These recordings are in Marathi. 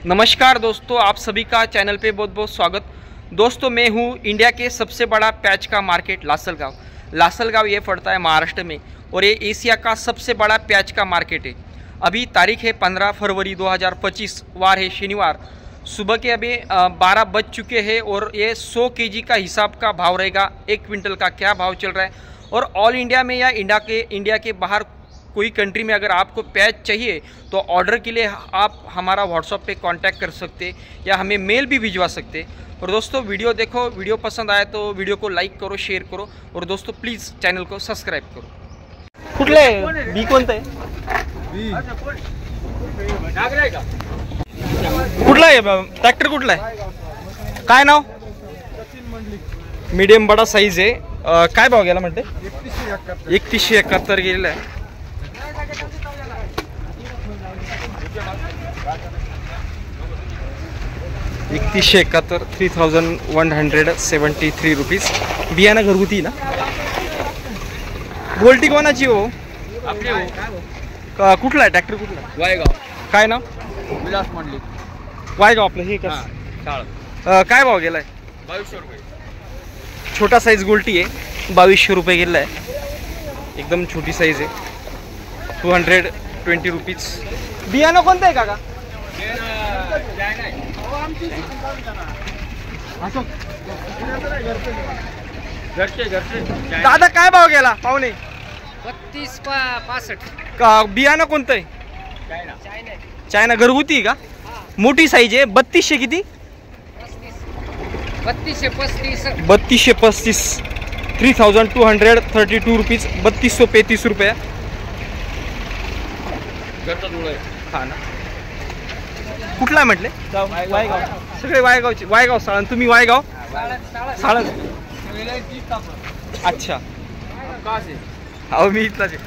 नमस्कार दोस्तों, आप सभी का चैनल पे बहुत बहुत स्वागत। दोस्तों मैं हूँ इंडिया के सबसे बड़ा प्याज का मार्केट लासलगांव ये पड़ता है महाराष्ट्र में और ये एशिया का सबसे बड़ा प्याज का मार्केट है। अभी तारीख है 15 फरवरी 2025, वार है शनिवार। सुबह के अभी 12 बज चुके हैं और ये 100 केजी का हिसाब का भाव रहेगा। 1 क्विंटल का क्या भाव चल रहा है और ऑल इंडिया में या इंडिया के बाहर कोई कंट्री में अगर आपको प्याज चाहिए तो ऑर्डर के लिए आप हमारा व्हाट्सएप पे कांटेक्ट कर सकते या हमें मेल भी भिजवा सकते। और दोस्तों वीडियो देखो, वीडियो पसंद आए तो वीडियो को लाइक करो, शेयर करो और दोस्तों प्लीज़ चैनल को सब्सक्राइब करो। कुठले बी कोणतं आहे? कुठला आहे ट्रॅक्टर? कुठला आहे? काय नाव? मीडियम बडा साईज आहे। काय भाव गेला म्हणते? 3171 गेलेला आहे। 3171 3173 रुपीज। बियाणं घरगुती ना? गोल्टी कोणाची हो? आपली हो। कुठला आहे ट्रॅक्टर? कुठला? वायगाव। काय नाव? विलास मंडलिक। वायगाव आपलं हे का? काय भाव गेलाय? 2200 रुपये। छोटा साईज गोल्टी आहे, 2200 रुपये गेला आहे। एकदम छोटी साईज आहे, 220 रुपीज। बियाणं कोणतं आहे काका? दादा काय भाव गेला पाहुणे? 3265 का बियाणं कोणतं आहे? चायना घरगुती का? मोठी साईज आहे, 3200 किती? 3235 323232 रुपीज, 3235 रुपये। हा ना, कुठला म्हटले? वायगाव। सगळे वायगावचे। वायगाव साळण। तुम्ही वायगाव साळण? अच्छा, हो मी इथलाच आहे।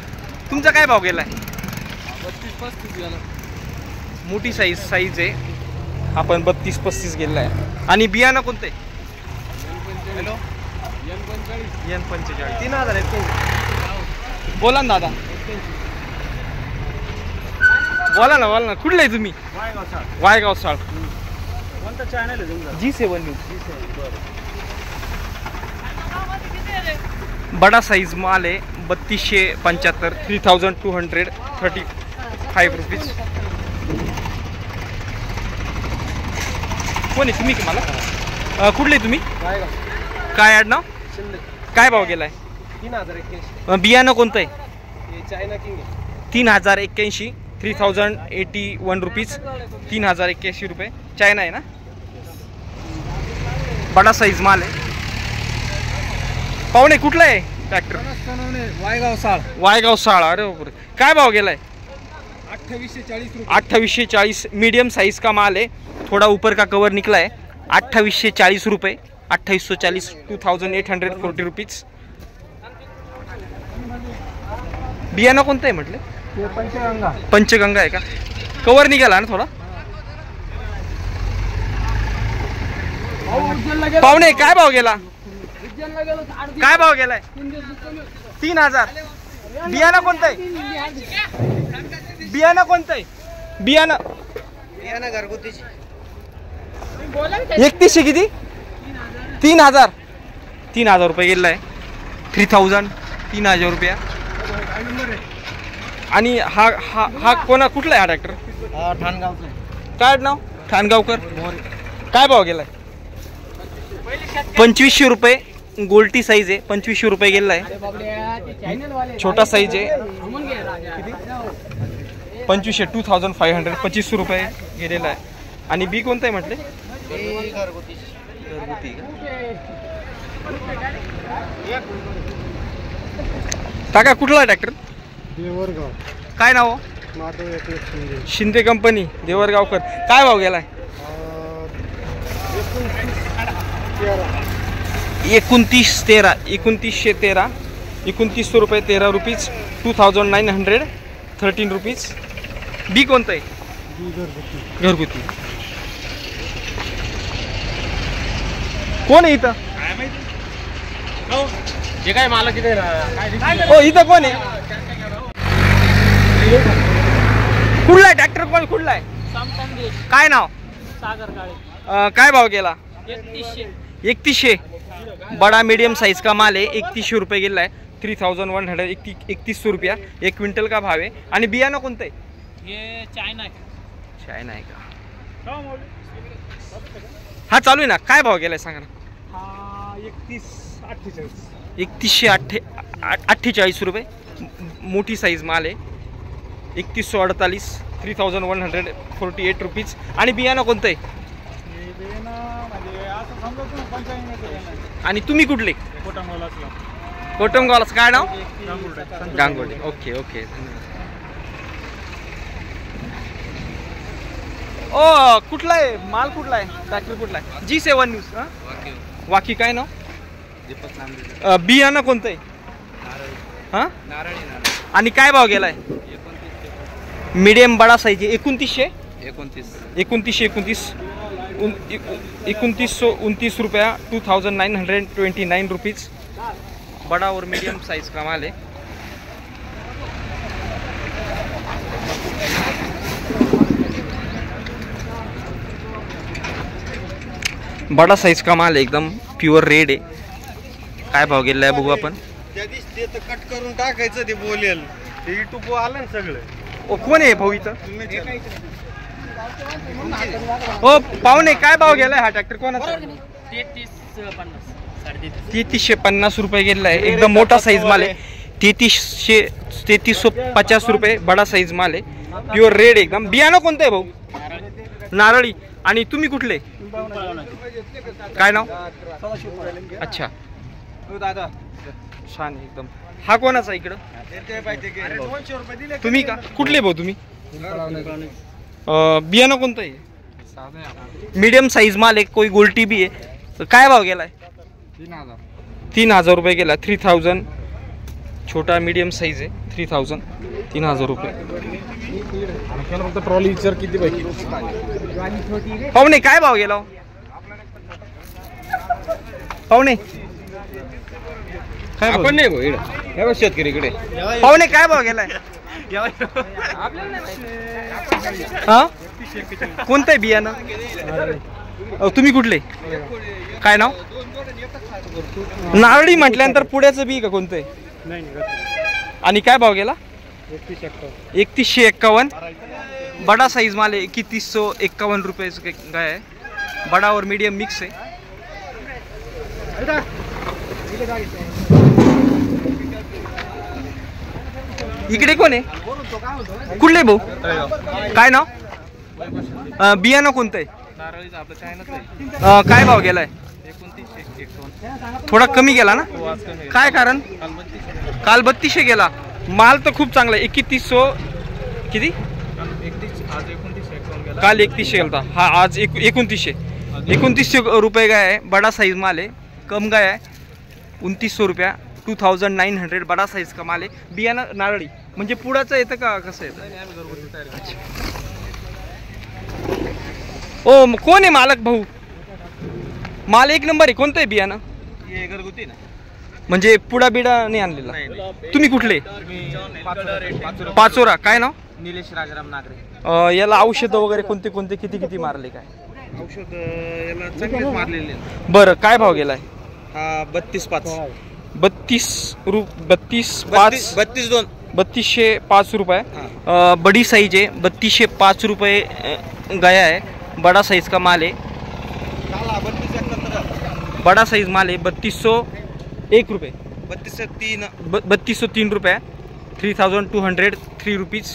तुमचा काय भाव गेलाय? 3235 मोठी साईज आहे, आपण 3235 गेलाय। आणि बियाणं कोणतं आहे? N45 3000। बोला ना दादा, बोला ना कुठलं आहे तुम्ही? वायगाव साळ। कोणता चॅनल आहे? G7 news. बड़ा साइज माल है, 3275 3235 रुपीज। कोण आहे तुम्ही? की मला कुठले तुम्ही? काय आडनाव? काय भाव गेलाय? 3081। बियाणं कोणतं आहे? China king. 3081 3081 रुपीज, 3081 रुपये। चायना आहे ना? बड़ा साइज माल आहे। पाहुणे कुठला आहे ट्रॅक्टर? वायगाव साळ। वायगाव साळ। अरे बापरे, काय भाव गेलाय? 2840 रुपये। 2840 मीडियम साइज का माल है, थोड़ा ऊपर का कवर निकला है। 2840 रुपये, 2840 2840 रुपीज। बियाणं कोणतं आहे म्हटले? पंचगंगा आहे का? कवर निघाला ना थोडा? पाहुणे काय भाव गेला? काय भाव गेलाय? 3000। बियाणं कोणतं आहे? बियाणं कोणतं आहे? बियाणं घरगुतीची। 3100 किती? 3000 रुपये गेलाय। 3000 रुपया। आणि हा कोणा कुठला आहे हा ट्रॅक्टर? ठाणगावचा। काय नाव? ठाणगावकर। काय भाव गेलाय? 2500 रुपये। गोल्टी साईज आहे, 2500 रुपये गेलाय। छोटा साईज आहे, किती? 2500 2500 2500 रुपये गेलेला आहे। आणि बी कोणतं आहे म्हटले? घरगुती। काका कुठला आहे ट्रॅक्टर? देवरगाव। काय नाव? शिंदे कंपनी, देवरगावकर। काय भाव गेलाय? 2913 2900 रुपये, 13 रुपीज, 2913 रुपीज। बी कोणतं आहे? घरगुती। कोण आहे इथं? जे काय मालक इथे हो, इथं कोण आहे? कुठला आहे ट्रॅक्टर? कोण कुठला आहे? काय नाव? सागर काळे काय भाव गेला? 3100 3100. बड़ा मीडियम साइज का माल है, 3100 रुपये गेला आहे. 3100 3100 रुपया 1 क्विंटल का भाव आहे. आणि बियाणं कोणतं आहे? ये चायना आहे. चायना आहे का? हा चालू आहे ना. काय भाव गेलाय सांगा ना. हा 3148 3148 रुपये. मोठी साईज माल आहे. 3148 3148 रुपीज. आणि बियाणं कोणतं आहे? आणि तुम्ही कुठले? कोटमगावलाच. काय नाव? गांगोडे. Okay okay. ओ कुठला आहे माल? कुठला आहे ट्रॅक्टर? कुठला आहे? G7 news. वाकी. काय नाव? बियाणं कोणतं आहे? हां आणि काय भाव गेलाय? मीडियम बडा साइज है. 2929 रुपया 2929 रुपीज. बड़ा और मीडियम साइज का माल है. बड़ा साइज का माल है, एकदम प्युअर रेड आहे. काय भाव गेलाय बघू आपण. त्या दिवशी ते तर कट करून टाकायचं ते बोलेल. ते युट्यूब आलं ना सगळं. ओ कोण आहे भाऊ इथं? ओ पाहुणे, काय भाव गेलाय हा ट्रॅक्टर कोणाचा? 3350 रुपये गेलाय. एकदम मोठा साइज माल आहे. 3350 रुपये बडा साइज माल आहे. प्युअर रेड एकदम. बियाणं कोणतं आहे भाऊ? नारळी. आणि तुम्ही कुठले? काय नाव? अच्छा दादा छान एकदम. हा कोणाचा इकडं? तुम्ही का? कुठले भाऊ तुम्ही? बियाणं कोणतं आहे? मीडियम साइज माल आहे. कोई गोल्टी भी आहे. काय भाव गेलाय? 3000 रुपये गेला. 3000. छोटा मीडियम साइज आहे. 3000 रुपये. फक्त ट्रॉली विचार किती पाहिजे. पाहुणे काय भाव गेला? पाहुणे आपण नाही भाऊ इकडे शेतकरी इकडे. पाहुणे काय भाव गेलाय? हा कोणतं आहे बियाणं? तुम्ही कुठले? काय नाव? नारळी म्हटल्यानंतर पुण्याचं बी का कोणतं आहे? आणि काय भाव गेला? 3151. बड़ा साइज माल है. 3151 रुपये का है. बड़ा और मीडियम मिक्स है. इकडे कोण आहे? कुठले भाऊ? काय नाव? बियाणं कोणतं आहे? काय भाव गेलाय? थोडा कमी गेला ना. काय कारण? काल 3200 गेला. माल तर खूप चांगला आहे. 3100 किती? काल 3100 गेला. हा आज 2900 रुपये का है. बड़ा साइज माल है. कम गया है. 2900 रुपया 2900. बड़ा साइज का माल है. बियाणं नारळी. म्हणजे पुढाचं येतं का कसं येतं? ओ कोण आहे मालक भाऊ? माल एक नंबर आहे. कोणतं आहे बियाणं? घरगुती ना. म्हणजे पुडा बिडा नाही आणलेला. तुम्ही कुठले? पाचोरा. काय नाव? निलेश राजाराम नागरे. याला औषध वगैरे कोणते कोणते किती मारले? काय औषध याला चांगलेच मारलेले. बरं काय भाव गेलाय? हा 32.5. 3205 रुपये. बड़ी साइज है. 3205 रुपये गया है. बड़ा साइज का माल है. बड़ा साइज माल है. 3201 रुपये. 3203 रुपये. 3203 रुपीज.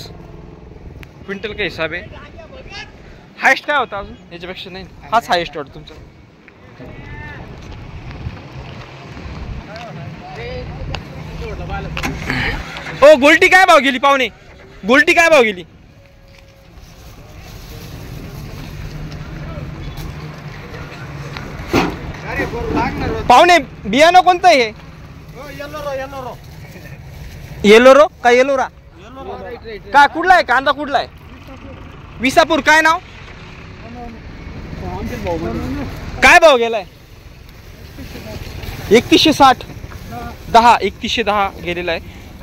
क्विंटल का हिसाब आहे. हायस्ट काय होता अजून? याच्यापेक्षा नाही. हाच हायस्ट वाटतो तुमचा. ओ गोल्टी काय भाव गेली पाहुणे? गोल्टी काय भाव गेली? पाहुणे बियाणं कोणतं आहे? येलोरो का येलोरा का? कुठला आहे कांदा? कुठला आहे? विसापूर. काय नाव? काय भाव गेलाय? 3160. 3110 गेलेला आहे.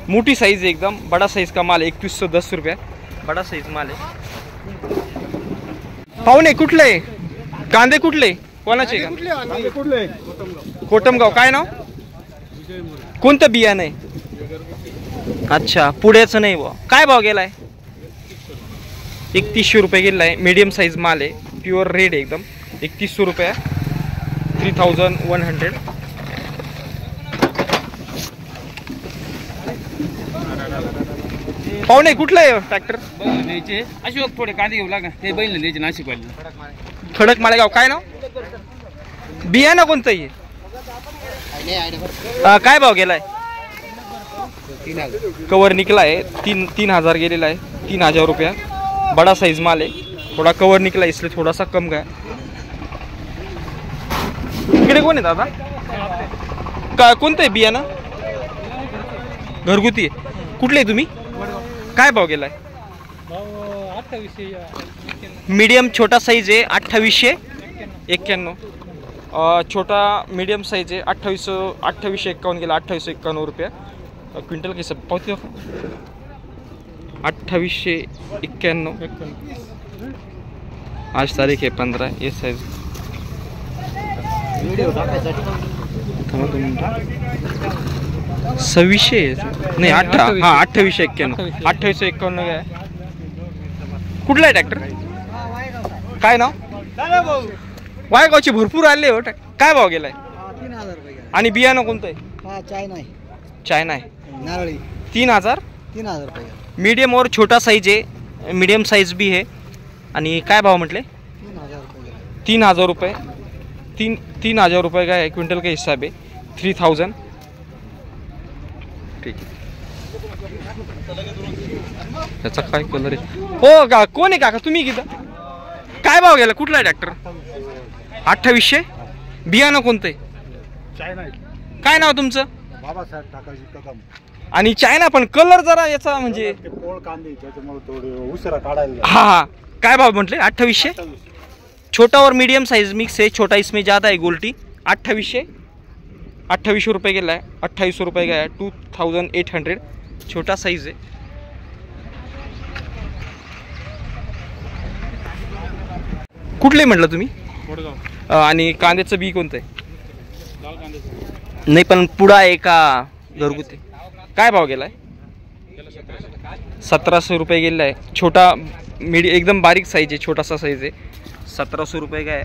मोठी साइज एकदम. बड़ा साइज का माल है. 2110 रुपये. बड़ा साइज माल है. पाहुणे कुठले कांदे कुठले कोणाचे कुठले कोटमगाव काय नाव कोणतं बियाणं आहे? अच्छा पुढेच नाही बुवा. काय भाव गेलाय? 3100 रुपये गेलाय. मीडियम साईज माल आहे प्युअर रेड एकदम 3100 रुपये 3100. पाहुणे कुठलं आहे ट्रॅक्टर? अशोक थोडे कांदे घेऊ लागा ते बैल द्यायचे नाशिक वाले खडक माळेगाव काय नाव बियाणं कोणतं आहे? काय भाव गेलाय? कवर निकला आहे 3000 गेलेला आहे 3000 रुपया. बड़ा साइज माल है थोड़ा कवर निकला इसलिए थोड़ा सा कम गया. इकडे कोण आहे दादा? काय कोणतं आहे बियाणं? घरगुती आहे. कुठले आहे तुम्ही? काय भाव गेलाय? मीडियम छोटा साइज आहे 2891. छोटा मीडियम साइज आहे 2851 गेला 2851 रुपया क्विंटल. के सब पावती 2891. आज तारीख आहे 15. ये साइज 2600 नाही 2851 2851 काय. कुठला आहे ट्रॅक्टर? काय नाव? वायगावचे भरपूर आले हो. काय भाव गेलाय? 3000 रुपये. आणि बियाणं कोणतं आहे? चायना आहे नारळी 3000 रुपये. मीडियम और छोटा साइज है मीडियम साइज भी है. आणि काय भाव म्हटले? 3000 रुपये 3000 रुपये का है क्विंटल का हिसाब है 3000. ठीक आहे. त्याचा काय कलर आहे? हो का कोण आहे काका तुम्ही किती? काय भाव गेला? कुठला आहे ट्रॅक्टर? 2800. बियाणं कोणतं आहे? काय नाव तुमचं? बाबासाहेब ठाकरजी कदम. आणि चायना पण कलर जरा याचा म्हणजे पोळ कांदे त्याच्यामुळे थोडे उशिरा काढायला. हाँ काय भाव म्हटले? 2800. छोटा और मीडियम साइज मिक्स है. छोटा इसमें ज़्यादा है गोल्टी. 2800 रुपये गेला आहे 2800 रुपये का है 2800. छोटा साइज है. कुठले म्हटलं तुम्ही? आणि कांद्याचं बी कोणतं आहे? नाही पण पुढा आहे का घरगुती? काय भाव गेलाय? 1700 रुपये गेला आहे. छोटा एकदम बारीक साइज है छोटा सा साइज है 1700 रुपये का है.